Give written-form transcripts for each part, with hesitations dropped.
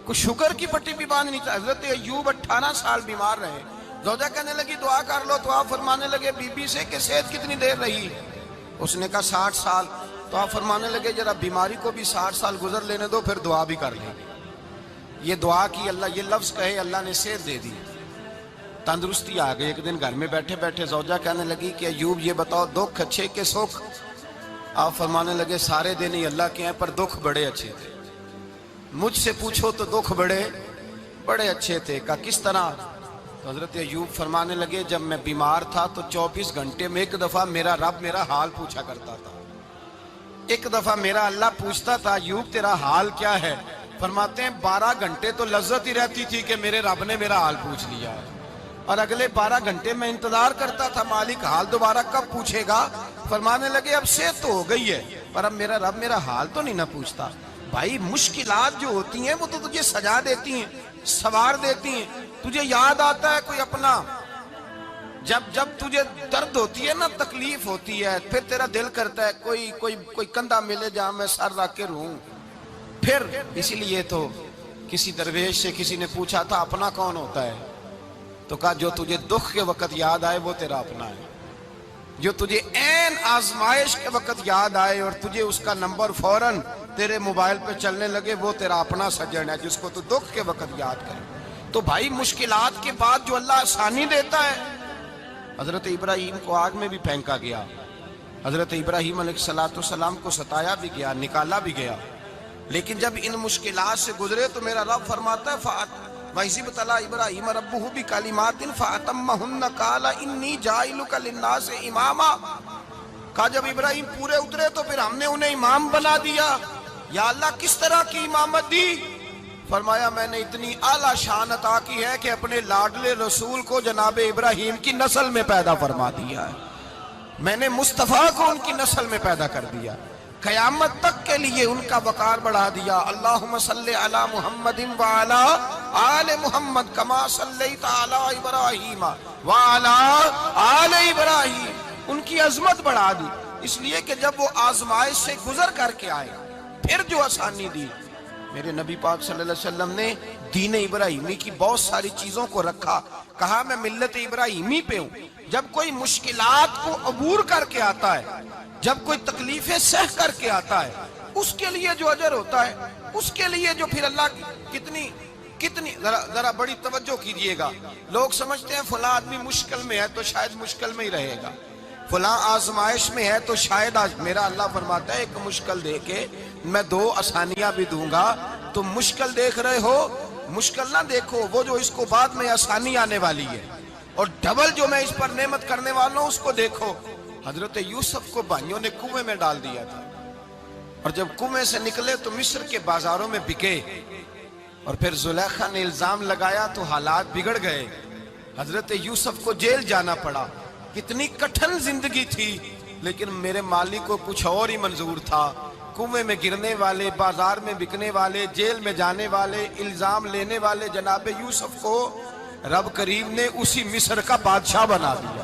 کوئی شکر کی پٹی بھی باندھ نہیں تھا. حضرت ایوب 18 سال بیمار رہے. زوجہ کہنے لگی دعا کر لو تو آپ فرمانے لگے بی بی سے کہ صحت کتنی دیر رہی؟ اس نے کہا 60 سال. تو آپ فرمانے لگے ذرا بیماری کو بھی 60 سال گزر لینے دو پھر دعا بھی کر لیں. یہ دعا کی اللہ، یہ لفظ کہے اللہ نے صحت دے دی، تندرستی آ گئی. ایک دن گھر میں بیٹھے بیٹھے زوجہ کہنے لگی کہ ایوب یہ بتاؤ دکھ اچھے کہ سکھ؟ آپ فرمانے لگے سارے دن ہی اللہ کے ہیں پر دکھ بڑے اچھے تھے. مجھ سے پوچھو تو دکھ بڑے اچھے تھے. کہا کس طرح؟ تو حضرت ایوب فرمانے لگے جب میں بیمار تھا تو 24 گھنٹے میں ایک دفعہ میرا رب میرا حال پوچھا کرتا تھا. ایک دفعہ میرا اللہ پوچھتا تھا ایوب تیرا حال کیا ہے؟ فرماتے ہیں 12 گھنٹے تو لذت ہی رہتی تھی کہ میرے رب نے میرا حال پوچھ لیا ہے، اور اگلے 12 گھنٹے میں انتظار کرتا تھا مالک حال دوبارہ کب پوچھے گا. فرمانے لگے اب صحت تو ہو گئی ہے پر اب میرا رب میرا حال تو نہیں نہ پوچھتا. بھائی مشکلات جو ہوتی ہیں وہ تو تجھے سجا دیتی ہیں، سوار دیتی ہیں. تجھے یاد آتا ہے کوئی اپنا، جب تجھے درد ہوتی ہے نا، تکلیف ہوتی ہے، پھر تیرا دل کرتا ہے کوئی کندھا ملے جہاں میں سر رکھ کے رہوں. پھر اسی لیے تو کسی درویش سے کسی نے پوچھا تھا اپنا کون ہوتا ہے؟ تو کہا جو تجھے دکھ کے وقت یاد آئے وہ تیرا اپنا ہے. جو تجھے عین آزمائش کے وقت یاد آئے اور تجھے اس کا نمبر فوراً تیرے موبائل پہ چلنے لگے وہ تیرا اپنا سجن ہے جس کو تو دکھ کے وقت یاد کرے. تو بھائی مشکلات کے بعد جو اللہ آسانی دیتا ہے. حضرت ابراہیم کو آگ میں بھی پھینکا گیا، حضرت ابراہیم علیہ السلام کو ستایا بھی گیا، نکالا بھی گیا، لیکن جب ان مشکلات سے گزرے تو میرا رب فرماتا ہے وَإِذِ ابْتَلَىٰ إِبْرَاهِيمَ رَبُّهُ بِكَلِمَاتٍ فَأَتَمَّهُنَّ قَالَ إِنِّي جَاعِلُكَ لِلنَّاسِ إِمَامًا. کہا جب ابراہیم پورے اترے تو پھر ہم نے انہیں امام بنا دیا. یا اللہ کس طرح کی امامت دی؟ فرمایا میں نے اتنی اعلیٰ شان عطا کی ہے کہ اپنے لاڈلے رسول کو جناب ابراہیم کی نسل میں پیدا فرما دیا ہے. میں نے مصطفیٰ کو ان کی نسل میں پیدا کر دیا، قیامت تک کے لیے ان کا وقار بڑھا دیا. اللہم صلی علی محمد وعلا آل محمد کما صلیت علی ابراہیم وعلا آل ابراہیم. ان کی عظمت بڑھا دی اس لیے کہ جب وہ آزمائش سے گزر کر کے آئے پھر جو آسانی دی. میرے نبی پاک صلی اللہ علیہ وسلم نے دین ابراہیمی کی بہت ساری چیزوں کو رکھا. کہا میں ملت ابراہیمی پہ ہوں. جب کوئی مشکلات کو عبور کر کے آتا ہے، جب کوئی تکلیفیں سہ کر کے آتا ہے، اس کے لیے جو اجر ہوتا ہے، اس کے لیے جو پھر اللہ کتنی ذرا بڑی توجہ کیجئے گا. لوگ سمجھتے ہیں فلاں آدمی مشکل میں ہے تو شاید مشکل میں ہی رہے گا، فلاں آزمائش میں ہے تو شاید میرا اللہ فرماتا ہے ایک مشکل دے کے میں 2 آسانیاں بھی دوں گا. تم مشکل دیکھ رہے ہو، مشکل نہ دیکھو، وہ جو اس کو بعد میں آسانی آنے والی ہے، اور ڈبل جو میں اس پر نعمت کرنے والا ہوں اس کو دیکھو. حضرت یوسف کو بھائیوں نے کنویں میں ڈال دیا تھا، اور جب کنویں سے نکلے تو مصر کے بازاروں میں بکے، اور پھر زلیخا نے الزام لگایا تو حالات بگڑ گئے. حضرت یوسف کو جیل جانا پڑا. کتنی کٹھن زندگی تھی، لیکن میرے مالک کو کچھ اور ہی منظور تھا. کنویں میں گرنے والے، بازار میں بکنے والے، جیل میں جانے والے، الزام لینے والے جناب یوسف کو رب کریم نے اسی مصر کا بادشاہ بنا دیا.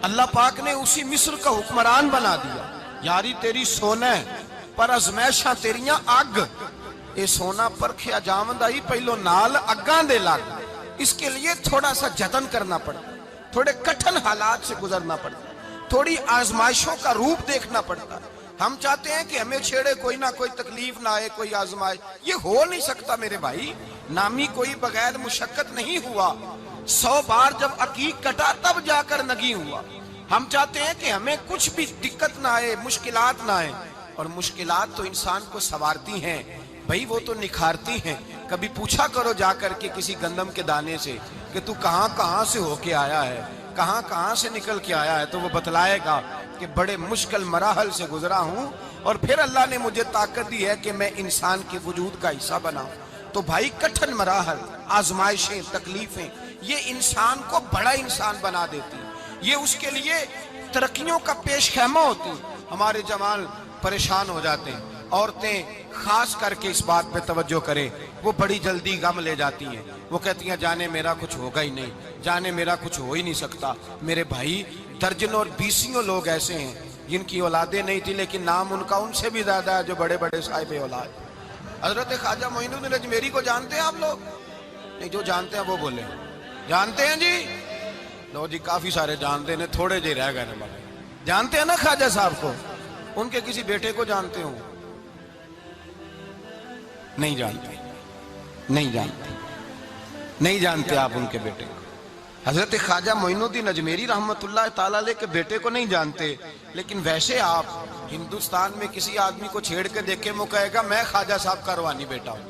اللہ پاک نے اسی مصر کا حکمران بنا دیا. یاری تیری سونا ہے پر ازمیشاں تیریاں اگ. اے سونا پرکھیا جاوند آئی پہلو نال اگاں دے لگ. اس کے لیے تھوڑا سا جتن کرنا پڑتا، تھوڑے کٹھن حالات سے گزرنا پڑتا، تھوڑی آزمائشوں کا روپ دیکھنا پڑتا. ہم چاہتے ہیں کہ ہمیں چھیڑے کوئی نہ کوئی تکلیف نہ آئے، کوئی آزمائش. یہ ہو نہیں سکتا میرے بھائی. نامی کوئی بغیر مشقت نہیں ہوا. 100 بار جب عقیق کٹا تب جا کر نگی ہوا. ہم چاہتے ہیں کہ ہمیں کچھ بھی دقت نہ آئے، مشکلات نہ آئے. اور مشکلات تو انسان کو سنوارتی ہیں بھائی، وہ تو نکھارتی ہیں. کبھی پوچھا کرو جا کر کے کسی گندم کے دانے سے کہ تو کہاں سے ہو کے آیا ہے، کہاں سے نکل کے آیا ہے، تو وہ بتلائے گا کہ بڑے مشکل مراحل سے گزرا ہوں اور پھر اللہ نے مجھے طاقت دی ہے کہ میں انسان کے وجود کا حصہ بناؤں. تو بھائی کٹھن مراحل، آزمائشیں، تکلیفیں یہ انسان کو بڑا انسان بنا دیتی ہیں. یہ اس کے لیے ترقیوں کا پیش خیمہ ہوتی ہیں. ہمارے جوان پریشان ہو جاتے ہیں. عورتیں خاص کر کے اس بات پہ توجہ کریں، وہ بڑی جلدی غم لے جاتی ہیں. وہ کہتی ہیں جانے میرا کچھ ہوگا ہی نہیں، جانے میرا کچھ ہو ہی نہیں سکتا. میرے بھائی درجنوں اور بیسیوں لوگ ایسے ہیں جن کی اولادیں نہیں تھی لیکن نام ان کا ان سے بھی زیادہ ہے جو بڑے بڑے صاحب اولاد. حضرت خواجہ معین الدین اجمیری کو جانتے ہیں آپ لوگ؟ نہیں، جو جانتے ہیں وہ بولے جانتے ہیں جی؟ لو جی، کافی سارے جانتے ہیں، تھوڑے جی رہ گئے نا بڑے جانتے ہیں نا خواجہ صاحب کو؟ ان کے کسی بیٹے کو جانتے ہوں؟ نہیں جانتے، نہیں جانتے، نہیں جانتے آپ ان کے بیٹے کو۔ حضرت خواجہ معین الدین اجمیری رحمت اللہ تعالیٰ علیہ کے بیٹے کو نہیں جانتے، لیکن ویسے آپ ہندوستان میں کسی آدمی کو چھیڑ کے دیکھیں، وہ کہے گا میں خواجہ صاحب کا روحانی بیٹا ہوں،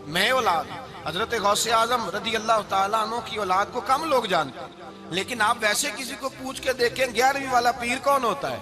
میں اولاد۔ حضرت غوث اعظم رضی اللہ تعالیٰ عنہ کی اولاد کو کم لوگ جانتے ہیں، لیکن آپ ویسے کسی کو پوچھ کے دیکھیں 11ویں والا پیر کون ہوتا ہے،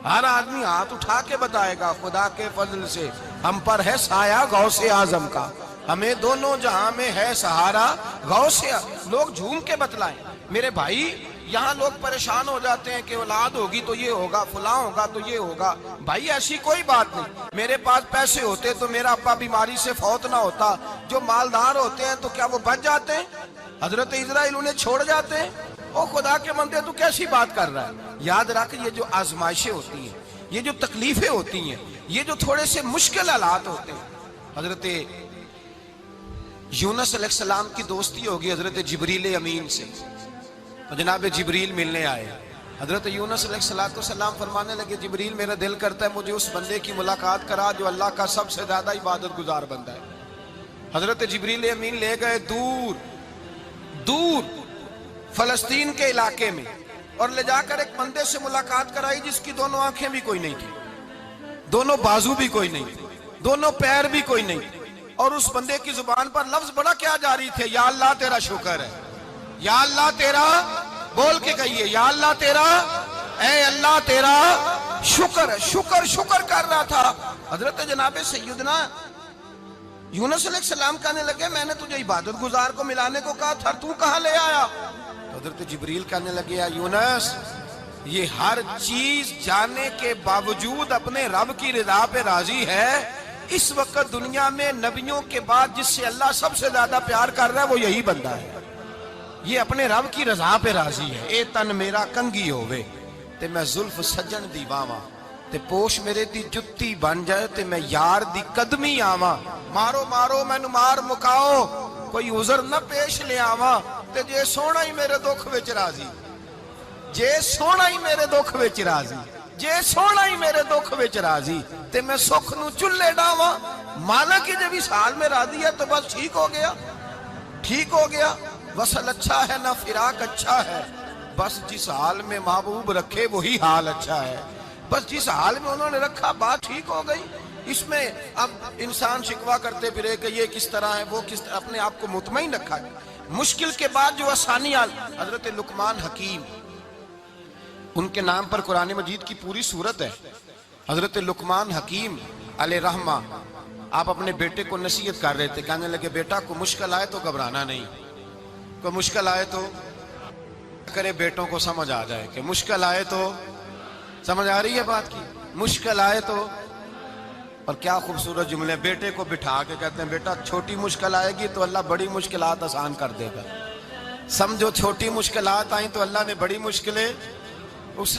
ہر آدمی ہاتھ اٹھا کے بتائے گا خدا کے فضل سے ہم پر ہے سایہ غوث اعظم کا، ہمیں دونوں جہاں میں ہے سہارا غوث اعظم۔ لوگ جھوم کے بتلائیں میرے بھائی، یہاں لوگ پریشان ہو جاتے ہیں کہ اولاد ہوگی تو یہ ہوگا، فلاں ہوگا تو یہ ہوگا۔ بھائی ایسی کوئی بات نہیں، میرے پاس پیسے ہوتے تو میرا ابا بیماری سے فوت نہ ہوتا۔ جو مالدار ہوتے ہیں تو کیا وہ بچ جاتے ہیں؟ حضرت اسرائیل انہیں چھوڑ جاتے ہیں؟ او خدا کے بندے تو کیسی بات کر رہا ہے؟ یاد رکھ، یہ جو آزمائشیں ہوتی ہیں، یہ جو تکلیفیں ہوتی ہیں، یہ جو تھوڑے سے مشکل حالات ہوتے ہیں۔ حضرت یونس علیہ السلام کی دوستی ہوگی حضرت جبریل امین سے، تو جناب جبریل ملنے آئے۔ حضرت یونس علیہ السلام فرمانے لگے جبریل میرا دل کرتا ہے مجھے اس بندے کی ملاقات کرا جو اللہ کا سب سے زیادہ عبادت گزار بندہ ہے۔ حضرت جبریل امین لے گئے دور دور فلسطین کے علاقے میں، اور لے جا کر ایک بندے سے ملاقات کرائی جس کی دونوں آنکھیں بھی کوئی نہیں تھی، دونوں بازو بھی کوئی نہیں تھی، دونوں پیر بھی کوئی نہیں تھی، اور اس بندے کی زبان پر لفظ بڑا کیا جاری تھے، یا اللہ تیرا شکر ہے، یا اللہ تیرا، بول کے کہیے یا اللہ تیرا، اے اللہ تیرا شکر ہے۔ شکر شکر کر رہا تھا۔ حضرت جناب سیدنا یونس علیہ السلام کہنے لگے میں نے تجھے عبادت گزار کو ملانے کو کہا تھا، تو کہاں لے آیا؟ حضرت جبریل کہنے لگے یا یونس، یہ ہر چیز جانے کے باوجود اپنے رب کی رضا پہ راضی ہے۔ اس وقت دنیا میں نبیوں کے بعد جس سے اللہ سب سے زیادہ پیار کر رہا ہے وہ یہی بندہ ہے، یہ اپنے رب کی رضا پہ راضی ہے۔ اے تن میرا کنگی ہووے تے میں زلف سجن دی باواں، تے پوش میرے دی جتی بن جائے تے میں یار دی قدمی آواں، مارو مارو مینو مار مکاؤ کوئی عذر نہ پیش لے آواں، تے جے سونا ہی میرے دکھ وچ راضی، جے سونا ہی میرے دکھ وچ راضی، جے سونا ہی میرے دکھ وچ راضی، تے میں سکھ نو چلے ڈاواں۔ مالک جب اس حال میں راضی ہے تو بس ٹھیک ہو گیا، ٹھیک ہو گیا۔ وصل اچھا ہے نہ فراق اچھا ہے، بس جس حال میں محبوب رکھے وہی حال اچھا ہے، بس جس حال میں انہوں نے رکھا بات ٹھیک ہو گئی۔ اس میں اب انسان شکوہ کرتے پھرے کہ یہ کس طرح ہے وہ کس طرح، اپنے آپ کو مطمئن رکھا ہے۔ مشکل کے بعد جو آسانی حضرت لقمان حکیم، ان کے نام پر قرآن مجید کی پوری سورت ہے۔ حضرت لقمان حکیم علیہ رحمہ آپ اپنے بیٹے کو نصیحت کر رہے تھے، کہنے لگے بیٹا کو مشکل آئے تو گھبرانا نہیں، کوئی مشکل آئے تو کرے بیٹوں کو سمجھ آ جائے کہ مشکل آئے تو، سمجھ آ رہی ہے بات کی، مشکل آئے تو۔ اور کیا خوبصورت جملے، بیٹے کو بٹھا کے کہتے ہیں بیٹا چھوٹی مشکل آئے گی تو اللہ بڑی مشکلات آسان کر دے گا، سمجھو چھوٹی مشکلات آئیں تو اللہ نے بڑی مشکلیں اس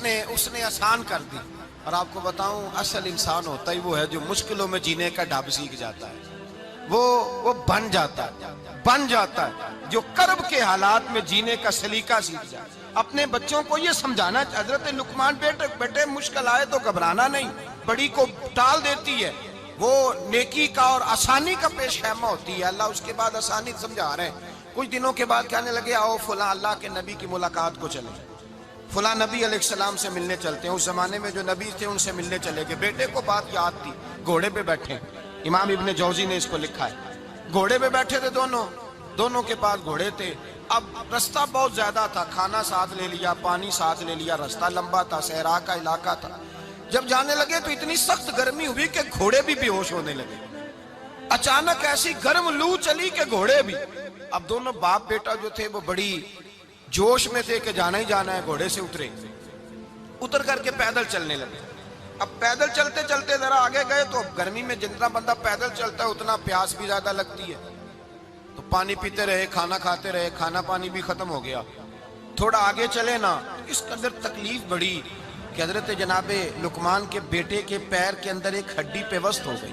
نے آسان کر دی۔ اور آپ کو بتاؤں اصل انسان ہوتا ہی وہ ہے جو مشکلوں میں جینے کا ڈھب سیکھ جاتا ہے، وہ بن جاتا ہے جو کرب کے حالات میں جینے کا سلیقہ سیکھ جائے۔ اپنے بچوں کو یہ سمجھانا، حضرت لقمان بیٹے مشکل آئے تو گھبرانا نہیں، بڑی کو ٹال دیتی ہے، وہ نیکی کا اور آسانی کا پیش خیمہ ہوتی ہے، اللہ اس کے بعد آسانی سمجھا رہے ہیں۔ کچھ دنوں کے بعد کہنے لگے آؤ فلاں اللہ کے نبی کی ملاقات کو چلیں، فلاں نبی علیہ السلام سے ملنے چلتے ہیں۔ اس زمانے میں جو نبی تھے ان سے ملنے چلے گئے۔ بیٹے کو بات یاد تھی، گھوڑے پہ بیٹھے، امام ابن جوزی نے اس کو لکھا ہے، گھوڑے پہ بیٹھے تھے دونوں کے پاس گھوڑے تھے۔ اب رستہ بہت زیادہ تھا، کھانا ساتھ لے لیا، پانی ساتھ لے لیا، رستہ لمبا تھا، صحرا کا علاقہ تھا۔ جب جانے لگے تو اتنی سخت گرمی ہوئی کہ گھوڑے بھی بے ہوش ہونے لگے، اچانک ایسی گرم لو چلی کہ گھوڑے بھی۔ اب دونوں باپ بیٹا جو تھے وہ بڑی جوش میں تھے کہ جانا ہی جانا ہے، گھوڑے سے اتر کر کے پیدل چلنے لگے۔ اب پیدل چلتے چلتے ذرا آگے گئے تو گرمی میں جتنا بندہ پیدل چلتا ہے اتنا پیاس بھی زیادہ لگتی ہے، تو پانی پیتے رہے، کھانا کھاتے رہے، کھانا پانی بھی ختم ہو گیا۔ تھوڑا آگے چلے نا، اس قدر تکلیف بڑھی کہ حضرت جناب لقمان کے بیٹے کے پیر کے اندر ایک ہڈی پیوست ہو گئی،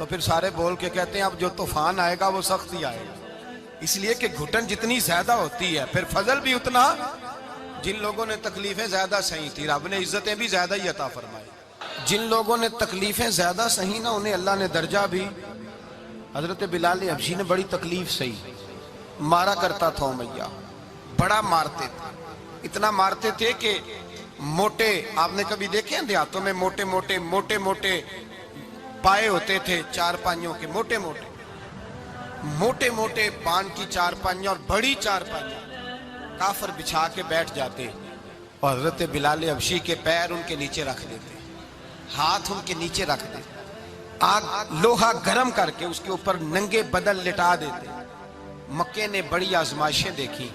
تو پھر سارے بول کے کہتے ہیں اب جو طوفان آئے گا وہ سخت ہی آئے گا، اس لیے کہ گھٹن جتنی زیادہ ہوتی ہے پھر فضل بھی اتنا. جن لوگوں نے تکلیفیں زیادہ سہی تھی رب نے عزتیں بھی زیادہ ہی عطا فرمائی. جن لوگوں نے تکلیفیں زیادہ سہی نا انہیں اللہ نے درجہ بھی. حضرت بلال حبشی نے بڑی تکلیف سہی، مارا کرتا تھا امیہ، بڑا مارتے تھے، اتنا مارتے تھے کہ موٹے، آپ نے کبھی دیکھے ہیں دیہاتوں میں موٹے موٹے پائے ہوتے تھے چار پائیوں کے، موٹے موٹے پان کی چار پائیاں اور بڑی چار پائیاں کافر بچھا کے بیٹھ جاتے اور حضرت بلال حبشی کے پیر ان کے نیچے رکھ دیتے، ہاتھ ان کے نیچے رکھ دیتے، آگ لوہا گرم کر کے اس کے اوپر ننگے بدن لٹا دیتے. مکے نے بڑی آزمائشیں دیکھی،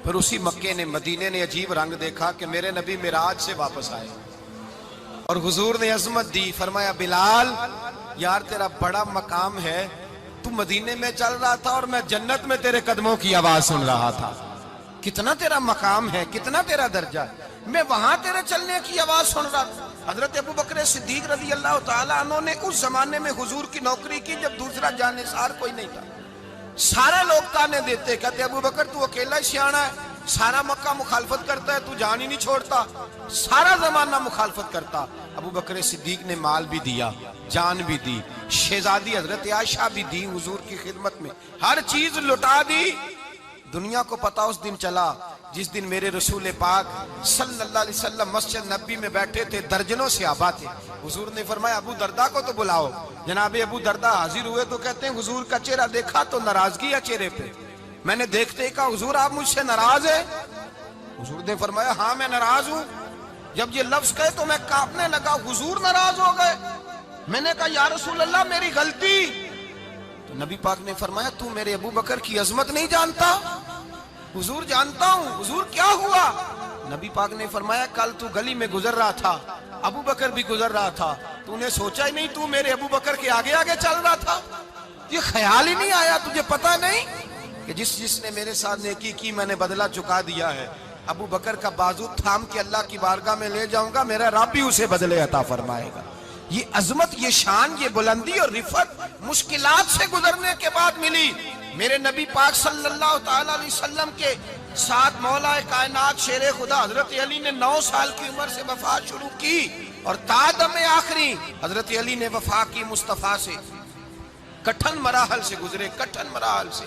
پھر اسی مکے نے مدینے نے عجیب رنگ دیکھا کہ میرے نبی معراج سے واپس آئے اور حضور نے عظمت دی. فرمایا بلال یار تیرا بڑا مقام ہے، تو مدینے میں چل رہا تھا اور میں جنت میں تیرے قدموں کی آواز سن رہا تھا. کتنا تیرا مقام ہے، کتنا تیرا درجہ ہے، میں وہاں تیرے چلنے کی آواز سن رہا تھا. حضرت ابو بکر صدیق رضی اللہ تعالیٰ عنہ نے اس زمانے میں حضور کی نوکری کی جب دوسرا جانثار کوئی نہیں تھا. سارے لوگ تانے دیتے، کہتے ابو بکر تو اکیلا ہی سیاںا ہے، سارا مکہ مخالفت کرتا ہے، تو جان ہی نہیں چھوڑتا، سارا زمانہ مخالفت کرتا. ابو بکر صدیق نے مال بھی دیا، جان بھی دی، شہزادی حضرت عائشہ بھی دی حضور کی خدمت میں، ہر چیز لٹا دی. دنیا کو پتا اس دن چلا جس دن میرے رسول پاک صلی اللہ علیہ وسلم مسجد نبی میں بیٹھے تھے، درجنوں صحابہ تھے. حضور نے فرمایا ابو دردہ کو تو بلاؤ. جناب ابو دردہ حاضر ہوئے تو کہتے ہیں حضور کا چہرہ دیکھا تو ناراضگی ہے چہرے پہ. میں نے دیکھتے ہی کہا حضور آپ مجھ سے ناراض ہیں؟ حضور نے فرمایا ہاں میں ناراض ہوں. جب یہ لفظ کہے تو میں کانپنے لگا، حضور ناراض ہو گئے. میں نے کہا یا رسول اللہ میری غلطی. تو نبی پاک نے فرمایا تو میرے ابو بکر کی عظمت نہیں جانتا؟ حضور جانتا ہوں. حضور کیا ہوا؟ نبی پاک نے فرمایا کل تو گلی میں گزر رہا تھا، ابو بکر بھی گزر رہا تھا، تو نے سوچا ہی نہیں تو میرے ابو بکر کے آگے آگے چل رہا تھا؟ یہ خیال ہی نہیں آیا، تجھے پتا نہیں کہ جس نے میرے ساتھ نیکی کی میں نے بدلہ چکا دیا ہے. ابو بکر کا بازو تھام کے اللہ کی بارگاہ میں لے جاؤں گا، میرا رب بھی اسے بدلے عطا فرمائے گا. یہ عظمت، یہ شان، یہ بلندی اور رفعت مشکلات سے گزرنے کے بعد ملی. میرے نبی پاک صلی اللہ تعالیٰ علیہ وسلم کے ساتھ مولا کائنات شیر خدا حضرت علی نے 9 سال کی عمر سے وفا شروع کی اور تا دم آخری حضرت علی نے وفا کی مصطفیٰ سے. کٹھن مراحل سے گزرے، کٹھن مراحل سے.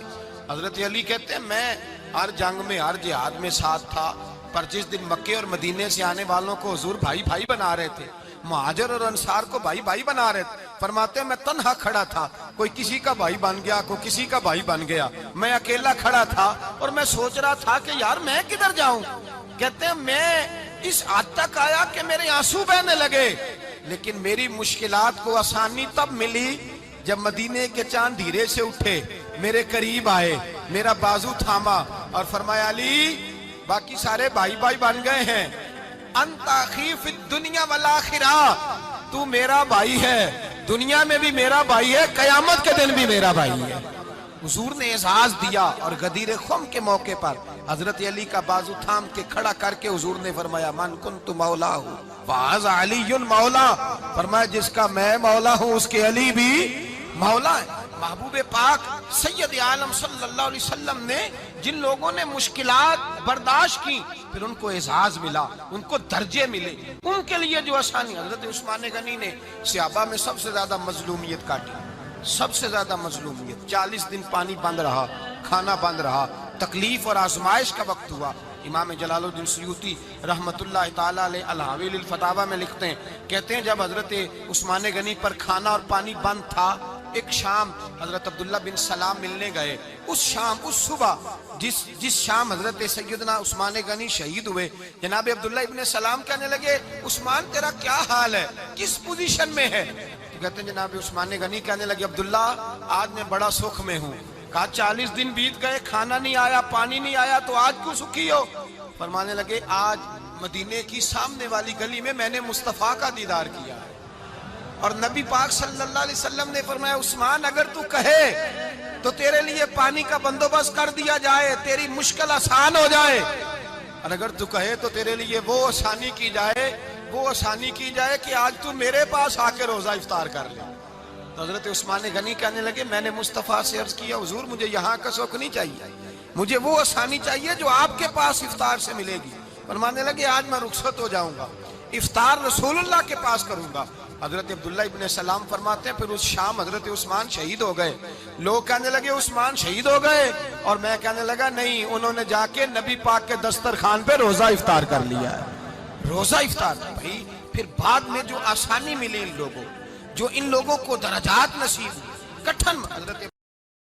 حضرت علی کہتے ہیں میں ہر جنگ میں، ہر جہاد میں ساتھ تھا، پر جس دن مکے اور مدینے سے آنے والوں کو حضور بھائی بھائی بنا رہے تھے، مہاجر اور انصار کو بھائی بھائی بنا رہے تھے. فرماتے ہیں میں تنہا کھڑا تھا، کوئی کسی کا بھائی بن گیا، کوئی کسی کا بھائی بن گیا، میں اکیلا کھڑا تھا اور میں سوچ رہا تھا کہ یار میں کدھر جاؤں. کہتے ہیں میں اس حد تک آیا کہ میرے آنسو بہنے لگے، لیکن میری مشکلات کو آسانی تب ملی جب مدینے کے چاند دھیرے سے اٹھے، میرے قریب آئے، میرا بازو تھاما اور فرمایا علی باقی سارے بھائی بھائی بن گئے ہیں، انت اخی فی الدنیا والآخرہ، تو میرا بھائی ہے، دنیا میں بھی میرا بھائی ہے، قیامت کے دن بھی میرا بھائی ہے. حضور نے اعزاز دیا اور غدیر خم کے موقع پر حضرت علی کا بازو تھام کے کھڑا کر کے حضور نے فرمایا من کنت مولا ہوں فہذا علی مولا. فرمایا جس کا میں مولا ہوں اس کے علی بھی مولا ہے. محبوب پاک سید عالم صلی اللہ علیہ وسلم نے جن لوگوں نے مشکلات برداشت کی پھر ان کو اعزاز ملا، ان کو درجے ملے، ان کے لیے جو آسانی. حضرت عثمان غنی نے صحابہ میں سب سے زیادہ مظلومیت کاٹی، سب سے زیادہ مظلومیت. 40 دن پانی بند رہا، کھانا بند رہا، تکلیف اور آزمائش کا وقت ہوا. امام جلال الدین سیوطی رحمت اللہ تعالیٰ علیہ الحاویل الفتاوی میں لکھتے ہیں، کہتے ہیں جب حضرت عثمان غنی پر کھانا اور پانی بند تھا، ایک شام حضرت عبداللہ بن سلام ملنے گئے. اس شام، اس صبح جس شام حضرت سیدنا عثمان غنی شہید ہوئے، جناب عبداللہ ابن سلام کہنے لگے عثمان تیرا کیا حال ہے، کس پوزیشن میں ہے؟ تو کہتے ہیں جناب عثمان غنی کہنے لگے عبداللہ آج میں بڑا سکھ میں ہوں. کہا 40 دن بیت گئے، کھانا نہیں آیا، پانی نہیں آیا، تو آج کیوں سکھی ہو؟ فرمانے لگے آج مدینے کی سامنے والی گلی میں نے مصطفیٰ کا دیدار کیا ہے اور نبی پاک صلی اللہ علیہ وسلم نے فرمایا عثمان اگر تو کہے تو تیرے لیے پانی کا بندوبست کر دیا جائے، تیری مشکل آسان ہو جائے، اور اگر تو کہے تو تیرے لیے وہ آسانی کی جائے کہ آج تو میرے پاس آ کے روزہ افطار کر لے. تو حضرت عثمان غنی کہنے لگے میں نے مصطفیٰ سے عرض کیا حضور مجھے یہاں کا سوکھ نہیں چاہیے، مجھے وہ آسانی چاہیے جو آپ کے پاس افطار سے ملے گی۔ فرمانے لگے آج میں رخصت ہو جاؤں گا، افطار رسول اللہ کے پاس کروں گا۔ حضرت عبداللہ ابن سلام فرماتے ہیں پھر اس شام حضرت عثمان شہید ہو گئے۔ لوگ کہنے لگے عثمان شہید ہو گئے، اور میں کہنے لگا نہیں، انہوں نے جا کے نبی پاک کے دسترخوان پہ روزہ افطار کر لیا ہے۔ روزہ افطار بھائی، پھر بعد میں جو آسانی ملی ان لوگوں، جو ان لوگوں کو درجات نصیب، کٹھن حضرت